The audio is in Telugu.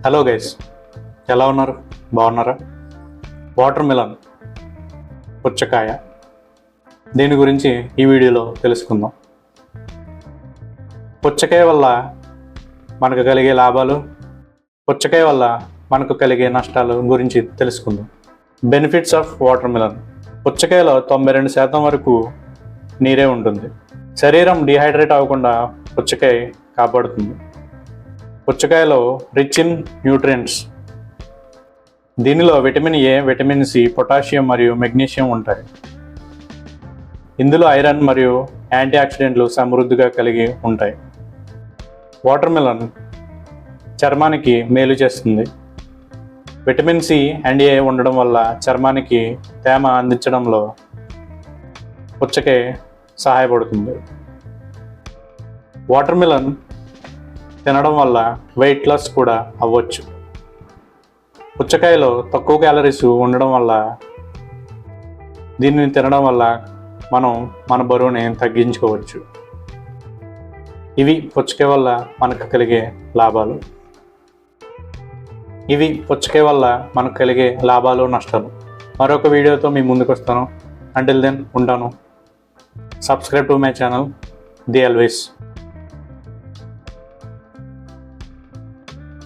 హలో గైస్, ఎలా ఉన్నారు? బాగున్నారా? వాటర్ మిలన్, పుచ్చకాయ, దీని గురించి ఈ వీడియోలో తెలుసుకుందాం. పుచ్చకాయ వల్ల మనకు కలిగే లాభాలు, పుచ్చకాయ వల్ల మనకు కలిగే నష్టాలు గురించి తెలుసుకుందాం. Benefits of watermelon. పుచ్చకాయలో 92% వరకు నీరే ఉంటుంది. శరీరం డిహైడ్రేట్ అవ్వకుండా పుచ్చకాయ కాపాడుతుంది. పుచ్చకాయలో రిచ్ ఇన్ న్యూట్రియంట్స్. దీనిలో vitamin A, vitamin C, potassium మరియు మెగ్నీషియం ఉంటాయి. ఇందులో ఐరన్ మరియు యాంటీ ఆక్సిడెంట్లు సమృద్ధిగా కలిగి ఉంటాయి. వాటర్ మిలన్ చర్మానికి మేలు చేస్తుంది. విటమిన్ సి అండ్ ఏ ఉండడం వల్ల చర్మానికి తేమ అందించడంలో పుచ్చకాయ సహాయపడుతుంది. వాటర్ మిలన్ తినడం వల్ల వెయిట్ లాస్ కూడా అవ్వచ్చు. పుచ్చకాయలో తక్కువ క్యాలరీస్ ఉండడం వల్ల దీనిని తినడం వల్ల మనం మన బరువుని తగ్గించుకోవచ్చు. ఇవి పుచ్చకాయ వల్ల మనకు కలిగే లాభాలు. నష్టాలు. మరొక వీడియోతో మీ ముందుకు వస్తాను. అంటిల్ దెన్ ఉంటాను. Subscribe to my channel the always.